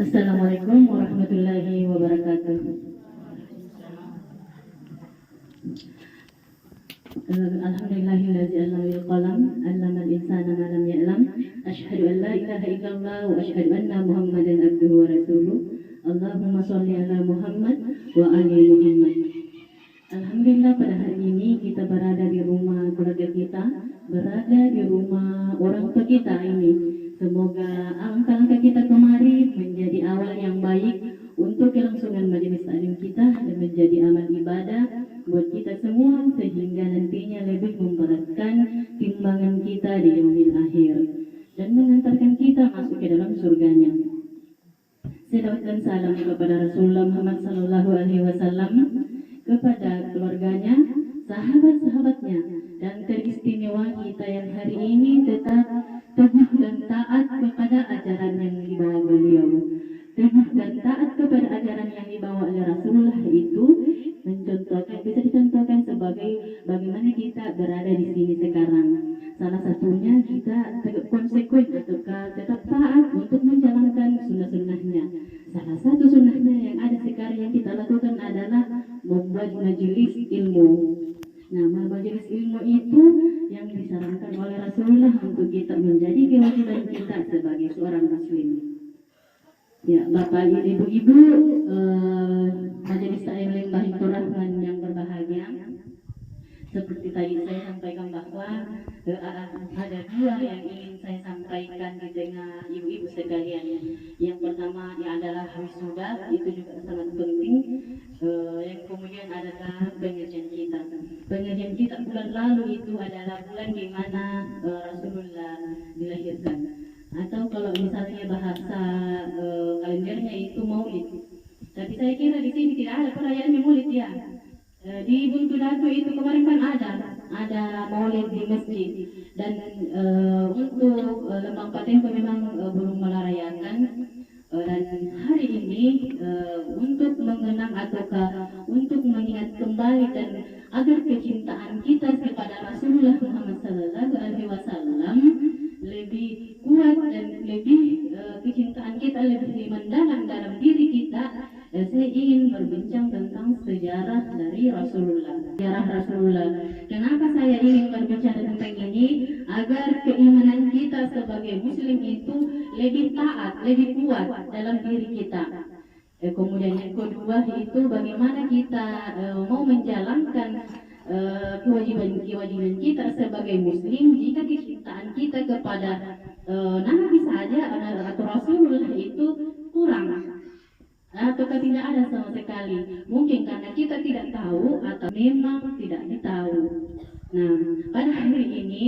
Assalamualaikum warahmatullahi wabarakatuh. Alhamdulillahillazi 'allama bil qalam, 'allama al-insana ma lam ya'lam. Asyhadu an la ilaha illallah wa asyhadu anna Muhammadan abduhu wa rasuluh. Allahumma shalli ala Muhammad wa ali Muhammad. Alhamdulillah, pada hari ini kita berada di rumah keluarga kita, berada di rumah orang tua kita ini. Semoga langkah-langkah kita kemari menjadi awal yang baik untuk kelangsungan majelis taklim kita dan menjadi amal ibadah buat kita semua, sehingga nantinya lebih memberatkan timbangan kita di yaumil akhir dan mengantarkan kita masuk ke dalam surganya. Selawat dan salam kepada Rasulullah Muhammad SAW, kepada keluarganya, sahabat-sahabatnya, dan teristimewa kita yang hari ini tetap teguh dan taat kepada ajaran yang dibawa beliau. Teguh dan taat kepada ajaran yang dibawa oleh Rasulullah itu bisa dicontohkan sebagai bagaimana kita berada di sini sekarang. Salah satunya kita tetap konsekuen atau tetap taat untuk menjalankan sunnah-sunnahnya. Salah satu sunnahnya yang ada sekarang yang kita lakukan adalah membuat majelis ilmu. Nah, majelis ilmu itu yang disarankan oleh Rasulullah untuk kita menjadi kewajiban kita sebagai seorang muslim. Ya, Bapak, Ibu, majelis taklim Bahitur Rahman yang berbahagia, seperti tadi saya sampaikan bahwa ada dua yang ingin saya sampaikan di tengah ibu-ibu sekalian. Yang pertama adalah wisuda, itu juga sangat penting. Yang kemudian adalah pengajian kita. Pengajian kita bulan lalu itu adalah bulan di mana Rasulullah dilahirkan. Atau kalau misalnya bahasa kalendernya itu Maulid. Tapi saya kira di sini tidak ada perayaannya Maulid ya. Di Buntu Datu itu kemarin kan ada Maulid di masjid, dan untuk Lembang Patenko memang belum merayakan. Dan hari ini untuk mengenang ataukah untuk mengingat kembali dan agar kecintaan kita kepada Rasulullah Muhammad SAW lebih kuat dan lebih kecintaan kita lebih mendalam dalam diri kita, saya ingin berbincang tentang sejarah dari Rasulullah. Sejarah Rasulullah. Kenapa saya ingin berbicara tentang ini? Agar keimanan kita sebagai muslim itu lebih taat, lebih kuat dalam diri kita. Kemudian yang kedua itu bagaimana kita mau menjalankan kewajiban kita sebagai muslim jika kecintaan kita kepada Nabi saja atau Rasulullah itu kurang atau tidak ada sama sekali. Mungkin karena kita tidak tahu atau memang tidak ditahu. Nah, pada hari ini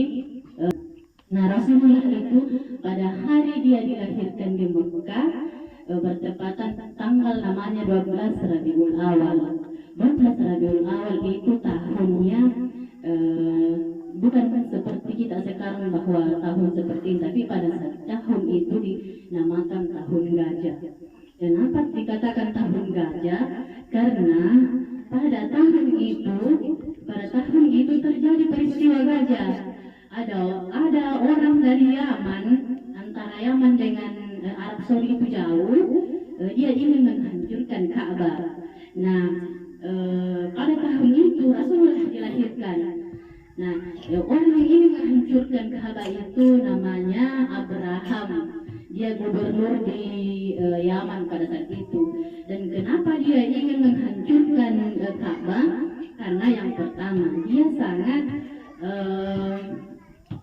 Rasulullah itu pada hari dia dilahirkan di Mekah, bertepatan tanggal namanya 12 Rabiul Awal. 12 Rabiul Awal itu tahunnya bukan seperti kita sekarang bahwa tahun seperti ini, tapi pada saat tahun itu dinamakan tahun gajah. Kenapa dikatakan tahun gajah? Karena pada tahun itu terjadi peristiwa gajah. Ada orang dari Yaman, antara Yaman dengan Arab Saudi itu jauh, dia ingin menghancurkan Ka'bah. Nah, pada tahun itu Rasulullah dilahirkan. Nah, orang yang ingin menghancurkan Ka'bah itu namanya Abraham. Dia gubernur di Yaman pada saat itu. Dan kenapa dia ingin menghancurkan Ka'bah? Karena yang pertama, dia sangat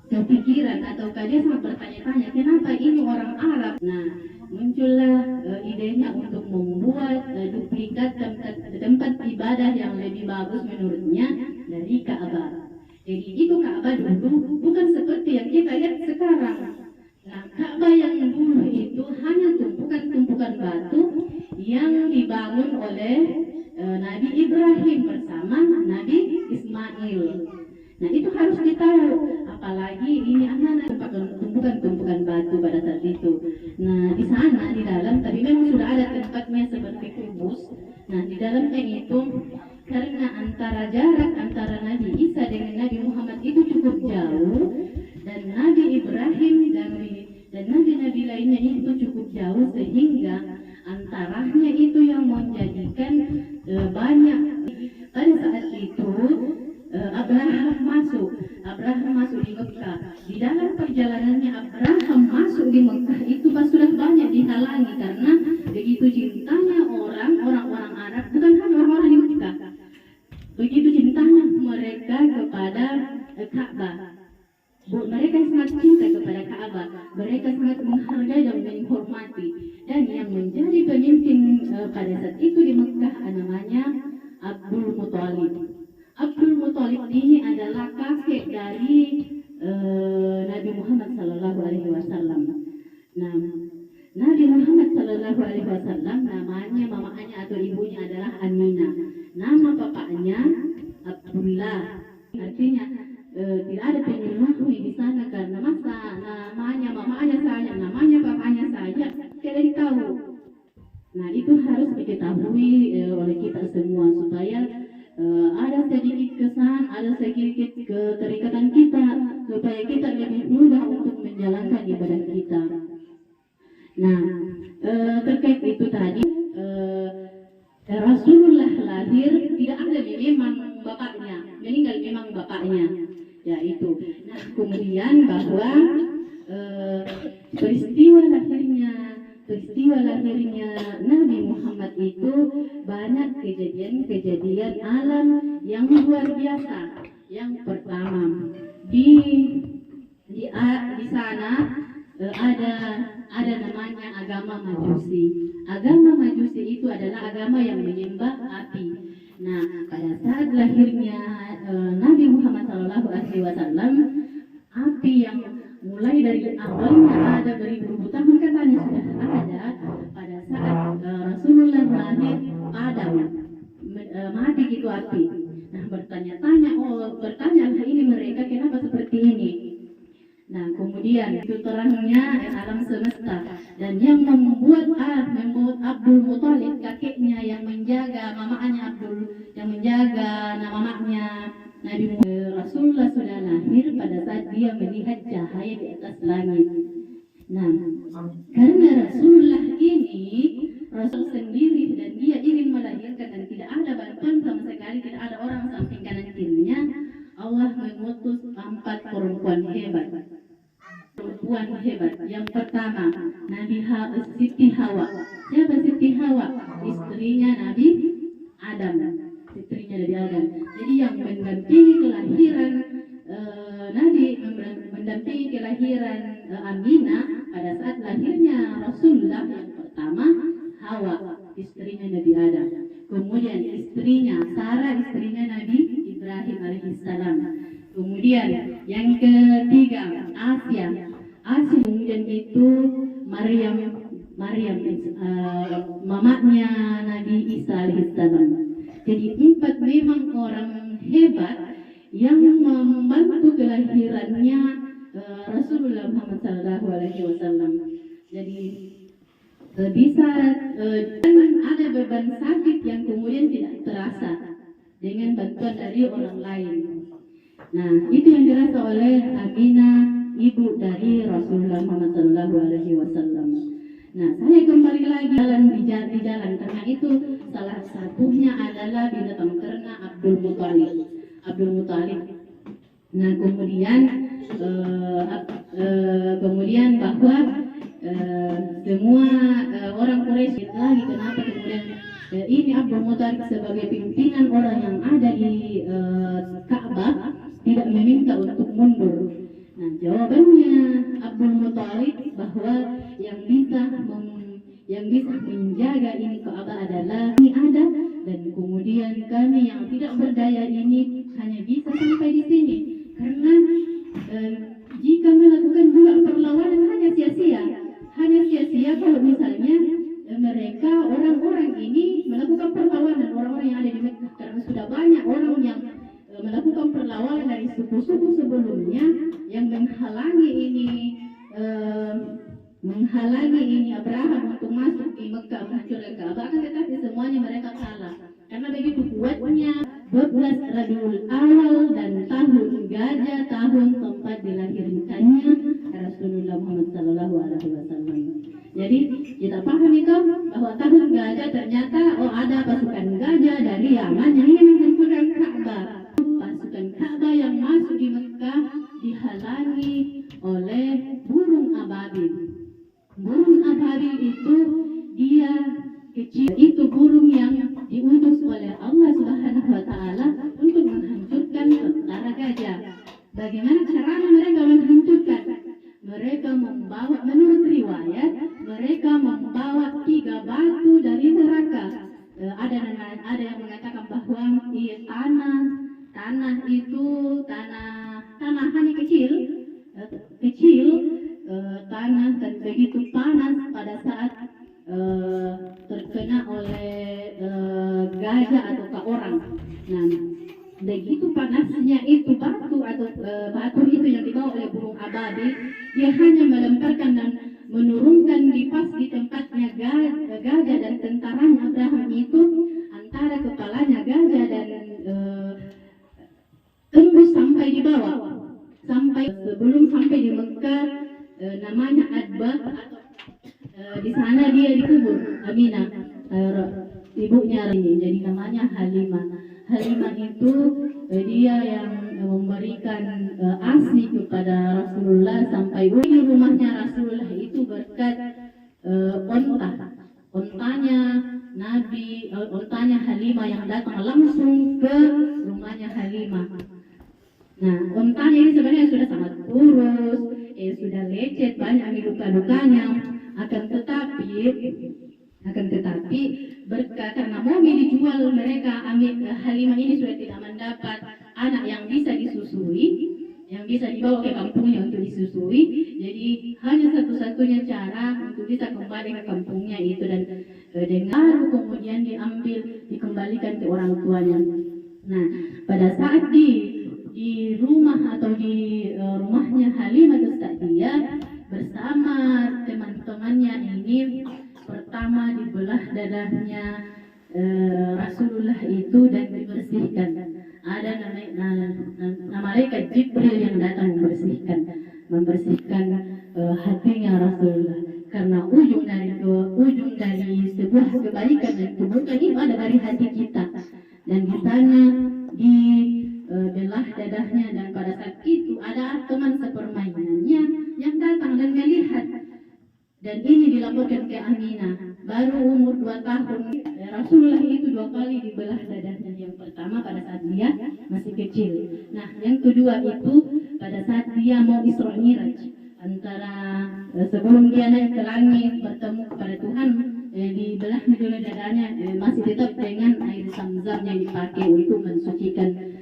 kepikiran atau dia sangat bertanya-tanya kenapa ini orang Arab. Nah, muncullah idenya untuk membuat duplikat tempat ibadah yang lebih bagus menurutnya dari Ka'bah. Jadi itu Ka'bah dulu bukan seperti yang kita lihat sekarang. Nah, Ka'bah yang dulu itu hanya tumpukan batu yang dibangun oleh Nabi Ibrahim bersama Nabi Ismail. Nah, itu harus ditahu, apalagi ini anak-anak tumpukan batu pada saat itu. Nah, di sana di dalam tapi memang sudah ada tempatnya seperti kubus. Nah, di dalamnya itu karena jarak antara Nabi Isa dengan Nabi Muhammad itu cukup jauh, dan Nabi Ibrahim dan nabi-nabi lainnya itu cukup jauh, sehingga masalahnya itu yang menjadikan banyak. Pada saat itu Abraham masuk di Mekah. Di dalam perjalanannya Abraham masuk di Mekah itu sudah banyak dihalangi karena begitu cintanya orang-orang Arab, bukan hanya orang-orang di Mekah, begitu cintanya mereka kepada Ka'bah. Mereka sangat cinta kepada Ka'bah, mereka sangat menghargai dan menghormati. Dan yang menjadi pemimpin pada saat itu di Mekah namanya Abdul Muthalib. Abdul Muthalib ini adalah kakek dari Nabi Muhammad Sallallahu Alaihi Wasallam. Nah, Nabi Muhammad Sallallahu Alaihi Wasallam namanya mamanya atau ibunya adalah Aminah. Nama bapaknya Abdullah. Artinya tidak ada penyelundup di sana karena namanya mamanya saja, namanya bapaknya saja tidak tahu. Nah, itu harus diketahui oleh kita semua supaya ada sedikit kesan, ada sedikit keterikatan kita supaya kita lebih mudah untuk menjalankan ibadah kita. Nah, terkait itu tadi Rasulullah lahir tidak ada memang bapaknya, meninggal memang bapaknya, yaitu. Nah, kemudian bahwa peristiwa lahirnya Nabi Muhammad itu banyak kejadian alam yang luar biasa. Yang pertama, di sana ada namanya agama Majusi. Agama Majusi itu adalah agama yang menyembah api. Nah, pada saat lahirnya Nabi Muhammad SAW, api yang mulai dari awalnya ada beribu-ribu tahun katanya sudah ada pada saat Rasulullah lahir, Adam mati gitu api. Nah, bertanya ini mereka kenapa seperti ini. Nah, kemudian itu terangnya alam semesta, dan yang membuat Abdul Muthalib kakeknya yang menjaga mamanya yang menjaga mamanya Nabi Rasulullah sudah lahir pada saat dia melihat cahaya di atas langit. Nah, karena Rasulullah ini Rasul sendiri dan dia ingin melahirkan dan tidak ada bantuan sama sekali, tidak ada orang samping kanan kirinya, Allah mengutus 4 perempuan hebat. Yang pertama, Siti Hawa. Siapa Siti Hawa? Istrinya Nabi Adam. Jadi yang mendampingi kelahiran Aminah pada saat lahirnya Rasulullah yang pertama, Hawa, istrinya Nabi Adam. Kemudian istrinya Sarah, istrinya Nabi Ibrahim alaihissalam. Kemudian yang ketiga, Asia. Kemudian itu Maryam, mamanya Nabi Isa alaihissalam. Jadi 4 memang orang hebat yang membantu kelahirannya Rasulullah Muhammad Sallallahu Alaihi Wasallam. Jadi bisa ada beban sakit yang kemudian tidak terasa dengan bantuan dari orang lain. Nah, itu yang dirasa oleh Aminah, ibu dari Rasulullah Muhammad Sallallahu Alaihi Wasallam. Nah, saya kembali lagi di jalan karena itu salah satunya adalah binatang ternak Abdul Muthalib. Nah, kemudian bahwa semua orang Quraisy lagi kenapa kemudian ini Abdul Muthalib sebagai pimpinan orang yang ada di Ka'bah tidak meminta untuk mundur. Nah, jawabannya Abdul Muthalib bahwa yang bisa menjaga ini Ka'bah adalah ini ada, dan kemudian kami yang tidak berdaya ini hanya bisa sampai di sini karena jika melakukan dua perlawanan hanya sia-sia kalau misalnya mereka orang-orang ini melakukan perlawanan, orang-orang yang ada di Mekah, karena sudah banyak orang yang melakukan perlawanan dari suku-suku sebelumnya yang menghalangi ini Abraham untuk masuk di Mekah menghancurkan Ka'bah, akan tetapi semuanya mereka kalah karena begitu kuatnya 12 Rabiul Awal dan tahun gajah, tahun tempat dilahirkannya Rasulullah Muhammad Sallallahu Alaihi Wasallam. Jadi Kita paham itu bahwa tahun gajah ternyata ada pasukan gajah dari Yaman yang ingin menghancurkan Ka'bah. Pasukan Ka'bah yang masuk di Mekah dihalangi oleh burung ababil. Burung ababil itu dia kecil, itu burung yang diutus oleh Allah Subhanahu wa Ta'ala untuk menghancurkan tentara gajah. Bagaimana caranya mereka menghancurkan? Mereka membawa, menurut riwayat, mereka membawa 3 batu dari neraka. Ada yang mengatakan bahwa tanah itu tanah hanya kecil, tanah dan begitu panas pada saat terkena oleh gajah atau orang. Nah, begitu panasnya itu batu itu yang dibawa oleh burung ababil, dia hanya melemparkan dan menurunkan di tempatnya gajah dan tentaranya Abraham itu, antara kepalanya gajah dan tembus sampai di bawah, sebelum sampai di Mekah, namanya Adbah. Di sana dia dikubur Aminah, ibunya ini, jadi namanya Halimah. Halimah itu dia yang memberikan ASI kepada Rasulullah sampai di rumahnya Rasulullah itu berkat ontanya Halimah yang datang langsung ke rumahnya Halimah. Nah, ontanya ini sebenarnya sudah sangat kurus, sudah lecet, banyak luka-lukanya. Akan tetapi berkat karena mobil dijual, mereka Halimah ini sudah tidak mendapat anak yang bisa disusui, yang bisa dibawa ke kampungnya untuk disusui. Jadi hanya satu-satunya cara untuk bisa kembali ke kampungnya itu, dan dengan kemudian dikembalikan ke orang tuanya. Nah, pada saat di rumah atau di rumahnya Halimah Sa'diyah bersama teman-temannya ini, pertama dibelah dadahnya Rasulullah itu dan dibersihkan. Ada malaikat Jibril yang datang membersihkan hatinya Rasulullah, karena ujung dari sebuah kebaikan dan keburukan itu ada dari hati kita. Dan di sana dibelah dadahnya, dan pada saat itu ada teman sepermainannya yang datang dan melihat, dan ini dilaporkan ke Aminah. Baru umur 2 tahun, Rasulullah itu 2 kali dibelah dadahnya. Yang pertama pada saat dia masih kecil. Nah, yang kedua itu pada saat dia mau Isra Miraj, antara sebelum dia naik ke langit bertemu kepada Tuhan, dibelah dulu dadanya, masih tetap dengan air Zam-Zam yang dipakai untuk mensucikan.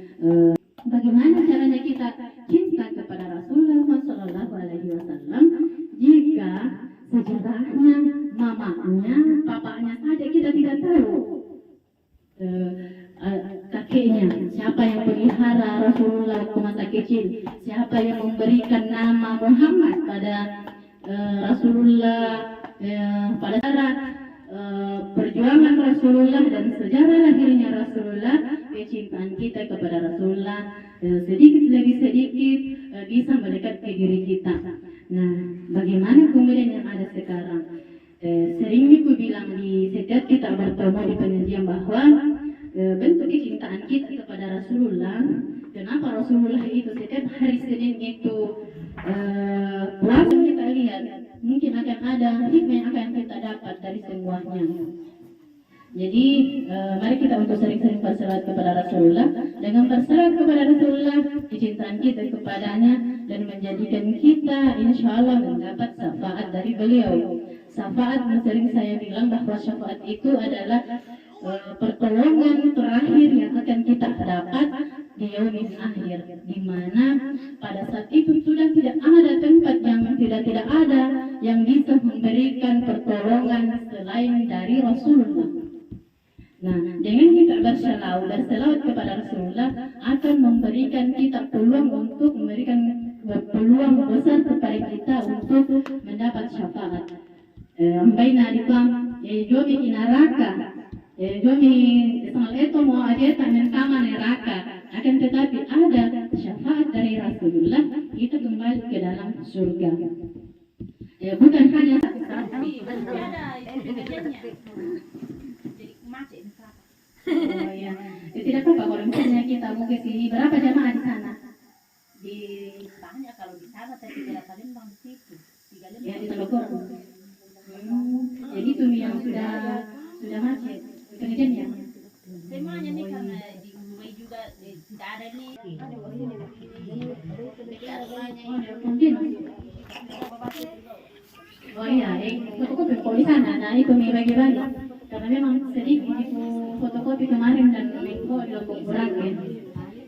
Bagaimana caranya kita cinta kepada Rasulullah SAW jika sejarahnya mamanya, bapaknya saja kita tidak tahu, kakeknya siapa yang pelihara Rasulullah waktu masa kecil, siapa yang memberikan nama Muhammad pada Rasulullah, pada cara perjuangan Rasulullah dan sejarah lahirnya Rasulullah. Kecintaan kita kepada Rasulullah sedikit demi sedikit bisa mendekat ke diri kita. Nah, bagaimana kemudian yang ada sekarang? Sering aku bilang di setiap kita bertemu di pengajian bahwa bentuk kecintaan kita kepada Rasulullah, kenapa Rasulullah itu setiap hari Senin itu langsung kita lihat, mungkin akan ada hikmah yang akan kita dapat dari semuanya. Jadi mari kita untuk sering-sering berselawat kepada Rasulullah. Dengan berselawat kepada Rasulullah, kecintaan kita kepadanya dan menjadikan kita insya Allah mendapat syafaat dari beliau. Syafaat, sering saya bilang bahwa syafaat itu adalah pertolongan terakhir yang akan kita dapat di yaumil akhir, di mana pada saat itu sudah tidak ada tempat yang tidak ada yang bisa memberikan pertolongan selain dari Rasulullah. Nah, dengan kita berselawat kepada Rasulullah akan memberikan kita peluang besar kepada kita untuk mendapat syafaat. Ambaina dikam jomi inaraka, jomi sangat itu mau aja tamen kama neraka. Akan tetapi ada syafaat dari Rasulullah, kita kembali ke dalam surga. Bukan hanya ada itu kejadiannya. Jadi macet di sana. Oh ya, tidak apa-apa kalau misalnya kita mau ke sini. Berapa jamaah di sana? Di banyak kalau di sana tapi tidak Palembang di situ. Tiga Ya di lembang. Telogor. Jadi itu yang sudah macet. Kejadiannya. Semuanya nih karena di Mumbai juga tidak ada nih. Mungkin. Oh iya, fotokopi kalau di sana, nah itu nih bagi-bagi. Karena memang sedikit itu fotokopi kemarin dan Menko di Lombok Borangin.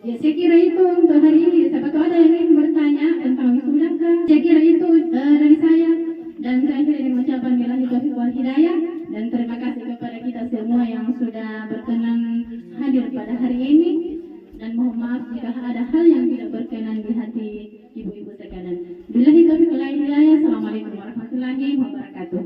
Ya saya kira itu untuk hari ini. Siapa tahu ada yang ingin bertanya tentang wisuda kah? Saya kira itu dari saya. Dan saya akhiri dengan ucapan billahi taufiq wal hidayah. Dan terima kasih kepada kita semua yang sudah berkenan hadir pada hari ini. Dan mohon maaf jika ada hal yang tidak berkenan di hati ibu-ibu sekalian. Billahi taufiq wal hidayah. Assalamualaikum warahmatullahi wabarakatuh.